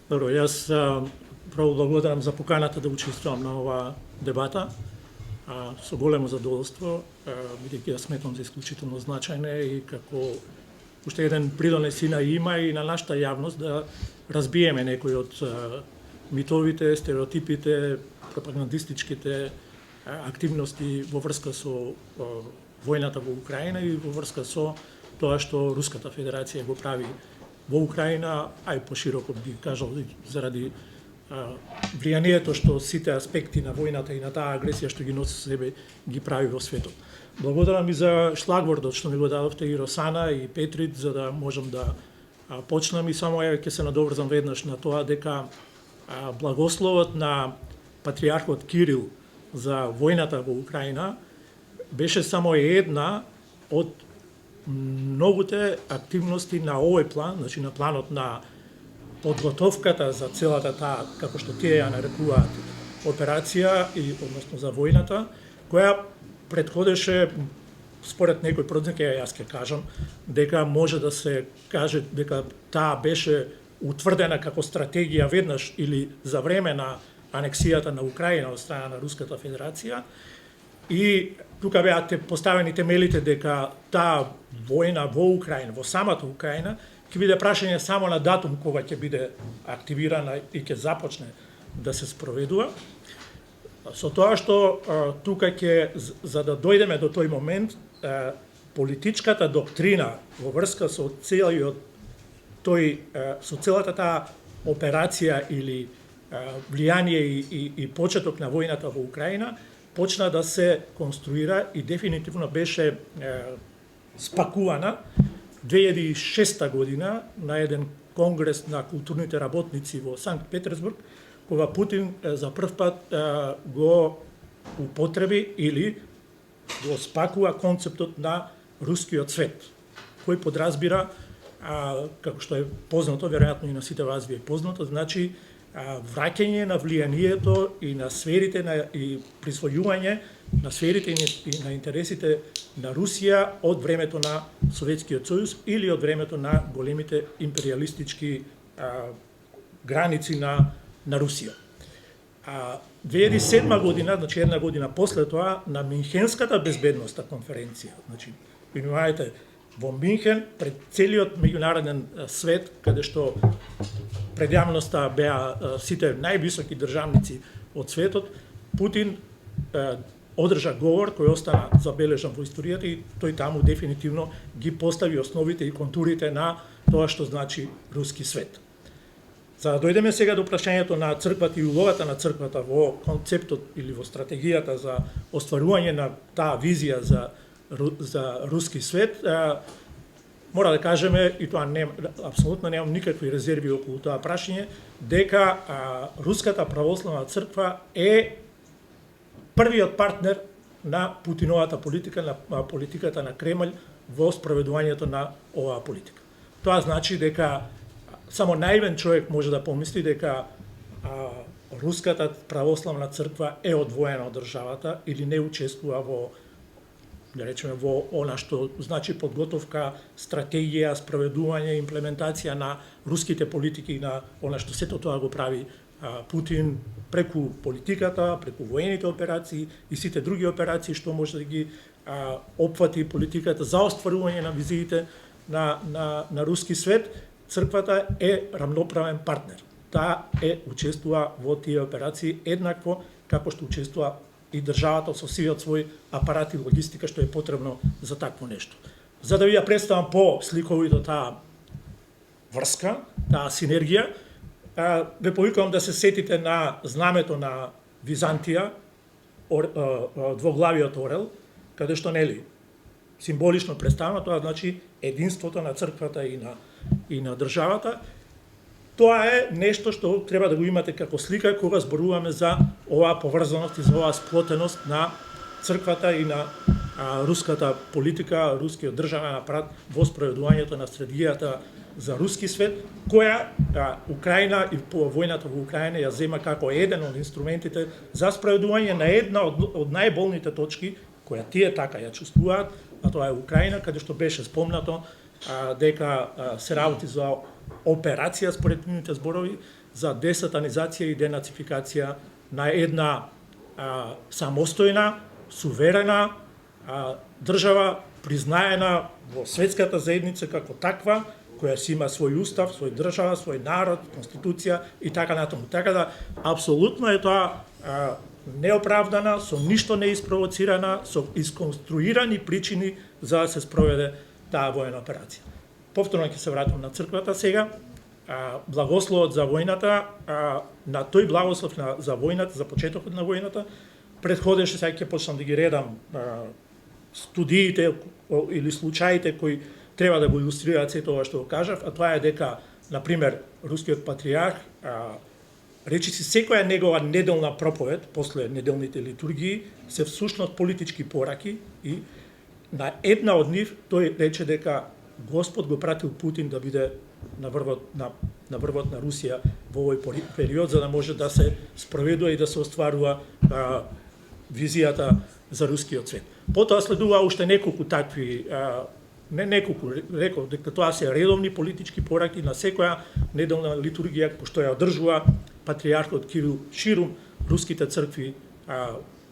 Добро, јас право благодарам за поканата да учествувам на оваа дебата. Со големо задоволство, бидејќи ја сметам за исклучително значајна и како уште еден придонес и на има и на нашата јавност да разбиеме некои од митовите, стереотипите, пропагандистичките активности во врска со војната во Украина и во врска со тоа што Руската Федерација го прави во Украина, а и пошироко би кажал заради влијанието што сите аспекти на војната и на таа агресија што ги носи со себе ги прави во светот. Благодарам и за шлагвордот што ми го дадовте и Росана и Петрит за да можам да почнам и само ќе се надоврзам веднаш на тоа дека благословот на патриархот Кирил за војната во Украина беше само една од многуте активности на овој план, значи на планот на подготовката за целата таа, како што тие ја нарекуваат, операција и односно за војната, која претходеше според некој проценти, јас ќе кажам, дека може да се каже дека таа беше утврдена како стратегија веднаш или за време на анексијата на Украина од страна на Руската Федерација. И тука беа поставени темелите дека таа војна во Украина, во самата Украина, ќе биде прашање само на датум кога ќе биде активирана и ќе започне да се спроведува. Со тоа што тука ќе, за да дојдеме до тој момент, политичката доктрина во врска со целиот со целата таа операција или влијание и почеток на војната во Украина почна да се конструира и дефинитивно беше спакувана 2006 година на еден конгрес на културните работници во Санкт Петерсбург, кога Путин за прв пат го употреби или го спакува концептот на рускиот свет, кој подразбира, како што е познато, веројатно и на сите вас ви е познато, значи враќање на влијанието и на сферите и присвојување на сферите и на интересите на Русија од времето на Советскиот сојуз или од времето на големите империалистички граници на Русија. 2007 година, значи една година после тоа, на Минхенската безбедносна конференција, значи, внимавајте, во Минхен, пред целиот меѓународен свет, каде што пред јавноста беа сите највисоки државници од светот, Путин одржа говор кој остана забележан во историјата и тој таму дефинитивно ги постави основите и контурите на тоа што значи руски свет. За да дојдеме сега до прашањето на црквата и улогата на црквата во концептот или во стратегијата за остварување на таа визија за руски свет, мора да кажеме, и тоа апсолутно немам никакви резерви околу тоа прашање, дека Руската православна црква е првиот партнер на Путиновата политика, на политиката на Кремљ во спроведувањето на оваа политика. Тоа значи дека само наивен човек може да помисли дека Руската православна црква е одвоена од државата или не учествува во, да речеме, во она што значи подготовка, стратегија, спроведување, имплементација на руските политики, на она што сето тоа го прави Путин преку политиката, преку воените операции и сите други операции што може да ги опфати политиката за остварување на визиите на руски свет. Црквата е рамноправен партнер. Таа учествува во тие операции еднакво како што учествува и државата со сивиот свој апарат и логистика што е потребно за такво нешто. За да ви ја представам по сликовито таа врска, таа синергија, ве повикувам да се сетите на знамето на Византија, двоглавиот орел, каде што нели символично представено, тоа значи единството на црквата и на државата. Тоа е нешто што треба да го имате како слика кога зборуваме за оваа поврзаност и за оваа сплотеност на црквата и на руската политика, рускиот државен апарат во спроведувањето на стратегијата за руски свет, која Украина и по војната во Украина ја зема како еден од инструментите за спроведување на една од најболните точки која тие така ја чувствуваат, а тоа е Украина, каде што беше спомнато, дека се работи за операција според нивните зборови за десатанизација и денацификација на една самостојна, суверена држава, признаена во светската заедница како таква, која си има свој устав, свој држава, свој народ, конституција и така натаму. Така да, апсолутно е тоа неоправдана, со ништо не испровоцирана, со исконструирани причини за да се спроведе таа војна операција. Повторно ќе се вратам на црквата сега. Благословот за војната, на тој благослов за војната, за почетокот на војната, предходеше, сега ќе почнам да ги редам студиите или случаите кои треба да го илустрираат сето ова што го кажав, а тоа е дека, например, рускиот патриарх речиси секоја негова неделна проповед после неделните литургии се всушност политички пораки и на една од нив тој рече дека Господ го пратил Путин да биде на врвот на Русија во овој период за да може да се спроведува и да се остварува визијата за рускиот свет. Потоа следува уште неколку такви реков дека тоа се редовни политички пораки на секоја неделна литургија што ја одржува патриархот Кирил ширум руските цркви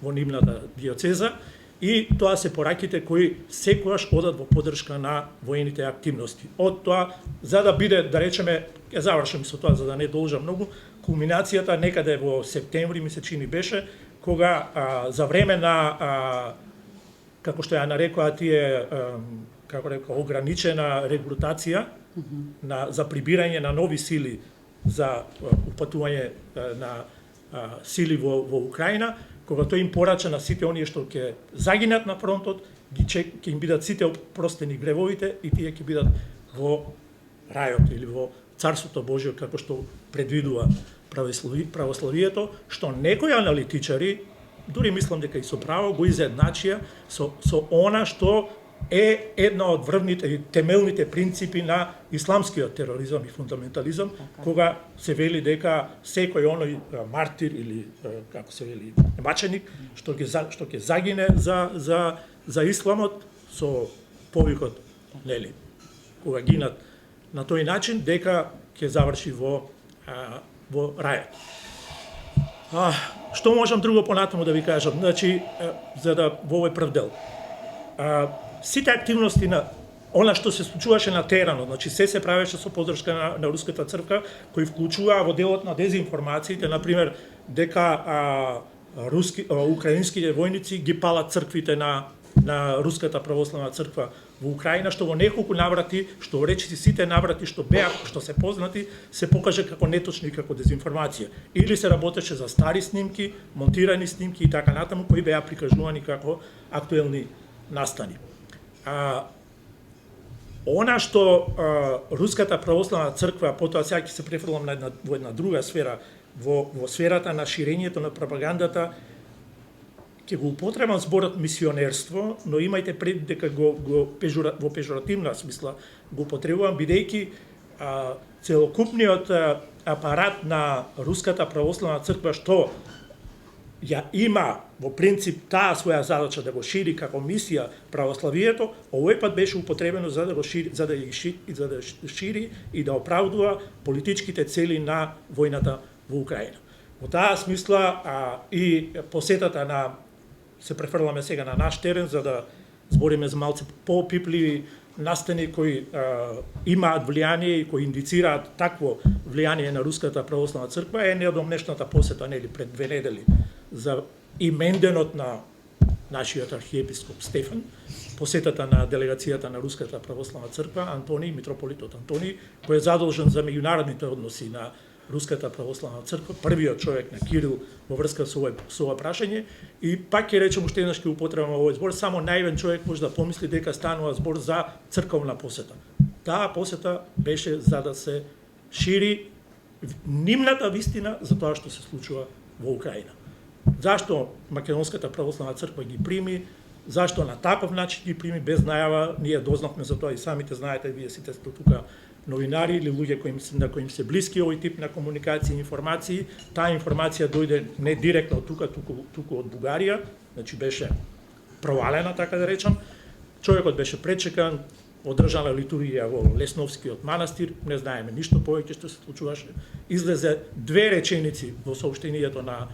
во нивната диоцеза и тоа се пораките кои секогаш одат во поддршка на воените активности. Од тоа за да биде, да речеме, ќе завршам со тоа за да не должам многу, кулминацијата некаде во септември ми се чини беше кога за време на како што ја нарекоа тие ограничена регрутација за прибирање на нови сили за упатување на сили во Украина, кога тој им порача на сите оние што ќе загинат на фронтот, ќе им бидат сите опростени гревовите и тие ќе бидат во рајот или во Царството Божјо како што предвидува православието, што некои аналитичари, дури мислам дека и со право, го изедначија со она што е една од врвните и темелните принципи на исламскиот тероризам и фундаментализам, кога се вели дека секој оној мартир или како се вели маченик што ќе загине за исламот со повикот, нели, кога гинат на тој начин дека ќе заврши во рајот. Што можам друго понатаму да ви кажам, значи за да во овој прв дел. Сите активности на она што се случуваше на теренот, значи се правеше со поддршка на руската црква, кои вклучува во делот на дезинформациите, например дека украинските војници ги палат црквите на руската православна црква во Украина, што во неколку наврати, што речиси сите наврати што се познати, се покаже како неточни и како дезинформација. Или се работеше за стари снимки, монтирани снимки и така натаму, кои беа прикажувани како актуелни настани. Она што руската православна црква, потоа сега ќе се префрлам во една друга сфера, во сферата на ширењето на пропагандата, ќе го употребам зборот мисионерство, но имајте пред дека во пежоративна смисла го употребувам, бидејќи целокупниот апарат на руската православна црква што ја има во принцип таа своја задача да го шири како мисија православието, овој пат беше употребено за да шири и да оправдува политичките цели на војната во Украина. Во таа смисла и посетата на се префрламе сега на наш терен за да збориме за малце поопипливи настани кои имаат влијание и кои индицираат такво влијание на руската православна црква е неодомнешната посета нели пред 2 недели за именденот на нашиот архиепископ Стефан, посетата на делегацијата на руската православна црква Антони, митрополитот Антони, кој е задолжен за меѓународните односи на руската православна црква, првиот човек на Кирил во врска со ова прашање и пак ќе речем уште еднаш ќе употребам овој збор, само наивен човек може да помисли дека станува збор за црковна посета. Таа посета беше за да се шири нивната вистина за тоа што се случува во Украина. Зашто Македонската православна црква ги прими, зашто на таков начин ги прими без најава, ние дознавме за тоа и самите знаете, вие сите сте тука новинари или луѓе на кои им се блиски овој тип на комуникација и информации. Таа информација дојде не директно од тука, туку од Бугарија, значи беше провалена, така да речам. Човекот беше пречекан, одржана литургија во Лесновскиот манастир, не знаеме ништо повеќе што се случуваше. Излезе 2 реченици во соопштението на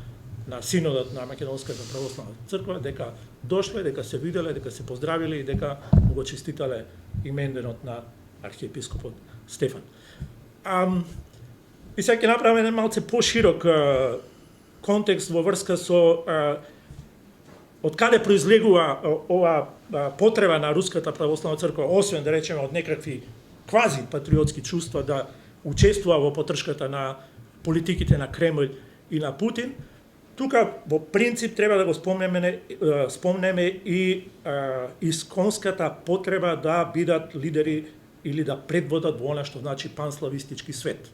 синодот на Македонската православна црква, дека дошле, дека се виделе, дека се поздравиле и дека го честитале именденот на архиепископот Стефан. И сега ќе направиме еден малце поширок контекст во врска со од каде произлегува ова потреба на Руската православна црква, освен да речеме од некакви квази патриотски чувства да учествува во поттршката на политиките на Кремљ и на Путин. Тука во принцип треба да го спомнеме и исконската потреба да бидат лидери или да предводат во она што значи панславистички свет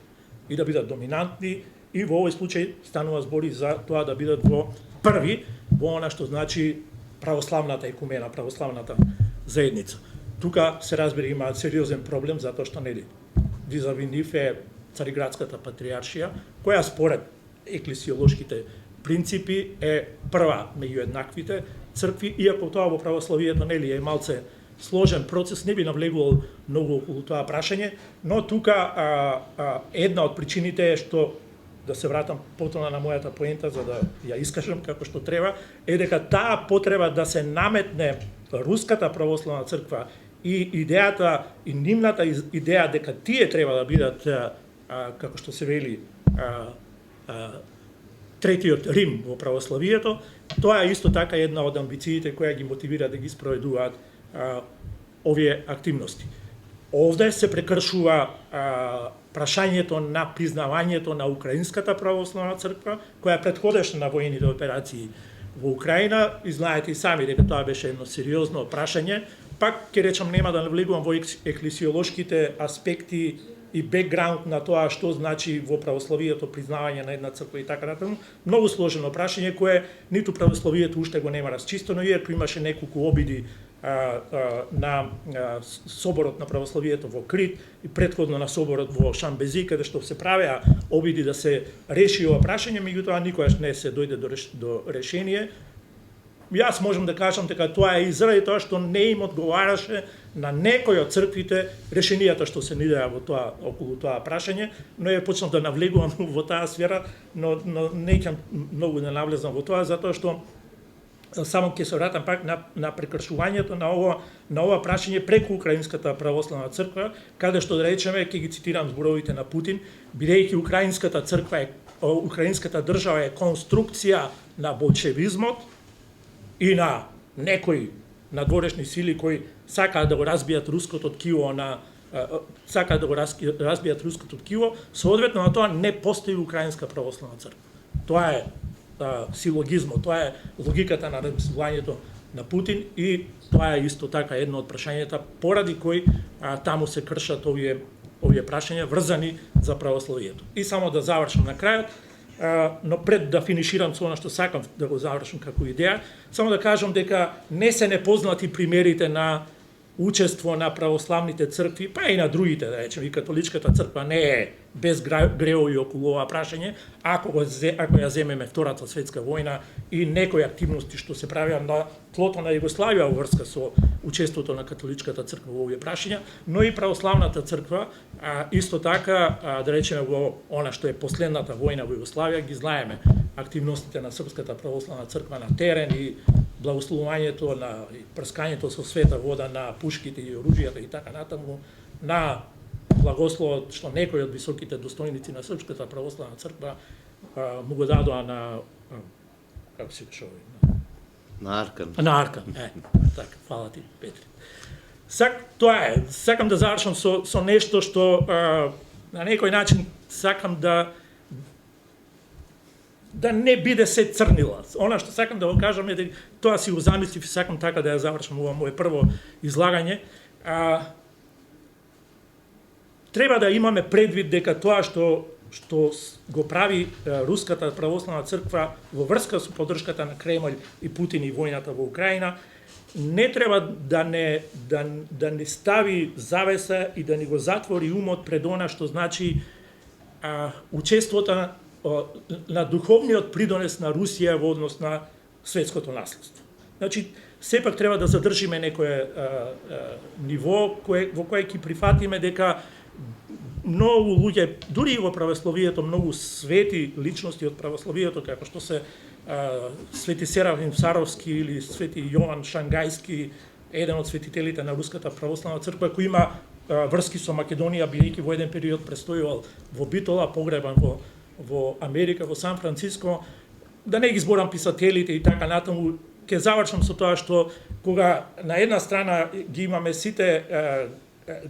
и да бидат доминантни, и во овој случај станува збори за тоа да бидат во први во она што значи православната екумена, православната заедница. Тука се разбира има сериозен проблем затоа што нели визави нив е Цариградската патриаршија, која според еклесиолошките принципи е прва меѓу еднаквите цркви, иако тоа во православието нели е малце сложен процес, не би навлегувал многу околу тоа прашање, но тука една од причините е што, да се вратам потоа на мојата поента за да ја искажам како што треба, е дека таа потреба да се наметне Руската православна црква и идејата и нивната идеја дека тие треба да бидат како што се вели третиот Рим во православието, тоа е исто така една од амбициите која ги мотивира да ги спроведуваат овие активности. Овде се прекршува прашањето на признавањето на Украинската православна црква, која предходеше на воените операции во Украина, и знаете и сами дека тоа беше едно сериозно прашање. Пак ќе речам, нема да навлегувам во еклесиолошките аспекти и бекграунд на тоа што значи во православието признавање на една црква и така натаму. Многу сложено прашање кое ниту православието уште го нема расчистено, иако имаше неколку обиди на соборот на православието во Крит и претходно на соборот во Шамбези, каде што се правеа обиди да се реши ова прашање, меѓутоа никогаш не се дојде до решение. Јас можам да кажам дека тоа е и заради тоа што не им одговараше на некој од црквите решенијата што се нудеа во тоа околу тоа прашање, но ја почнав да навлегувам во таа сфера, но не ќе многу да навлезам во тоа затоа што само ќе се вратам пак на прекршувањето на ова прашање преку Украинската православна црква, каде што да речеме, ќе ги цитирам зборовите на Путин, бидејќи Украинската црква Украинската држава е конструкција на болшевизмот и на некои надворешни сили кои сакаат да го разбијат руското ткиво соодветно на тоа не постои Украинска православна црква. Тоа е силогизмот, тоа е логиката на размислувањето на Путин и тоа е исто така едно од прашањата поради кои таму се кршат овие прашања врзани за православието. И само да завршам на крајот, но пред да финиширам со она што сакам да го завршам како идеја, само да кажам дека не се непознати примерите на учество на православните цркви, па и на другите, да речем, и католичката црква не е без греови околу ова прашање, ако ја земеме Втората светска војна и некои активности што се правеа на тлото на Југославија во врска со учеството на католичката црква во овие прашања, но и православната црква исто така, да речеме во она што е последната војна во Југославија, ги знаеме активностите на Српската православна црква на терен и благословувањето на прскањето со света вода на пушките и оружјата и така натаму, на благословот што некои од високите достојници на Српската православна црква му го дадоа на како се беше овој? На Аркан. На Аркан, така, фала ти, Петри. Тоа е, сакам да завршам со нешто што на некој начин сакам да не биде се црнила. Она што сакам да го кажам е дека тоа си го замислив и сакам така да ја завршам ова моје прво излагање. Треба да имаме предвид дека тоа што го прави Руската православна црква во врска со поддршката на Кремљ и Путин и војната во Украина, не треба да не стави завеса и да не го затвори умот пред она што значи учеството на духовниот придонес на Русија во однос на светското наследство. Значи, сепак треба да задржиме некое ниво во кое ќе прифатиме дека многу луѓе, дури и во православието, многу свети личности од православието, како што се Свети Серафим Саровски или Свети Јован Шангајски, еден од светителите на Руската православна црква, кој има врски со Македонија, бидејќи во еден период престојувал во Битола, погребан во Америка, во Сан Франциско. Да не ги зборам писателите и така натаму, ќе завршам со тоа што кога на една страна ги имаме сите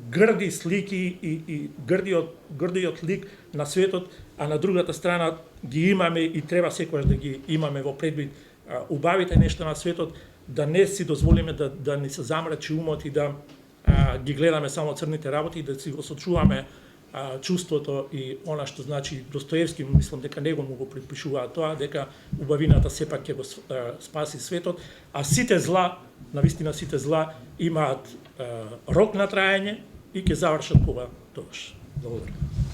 грди слики и грдиот лик на светот, а на другата страна ги имаме и треба секогаш да ги имаме во предвид убавите нешта на светот, да не си дозволиме да ни се замрачи умот и да ги гледаме само црните работи и да си го сочуваме чувството и она што значи Достоевски, мислам дека него му го припишуваат тоа, дека убавината сепак ќе го спаси светот, а сите зла, навистина сите зла имаат рок на траење и ќе завршат кога тогаш. Благодарам.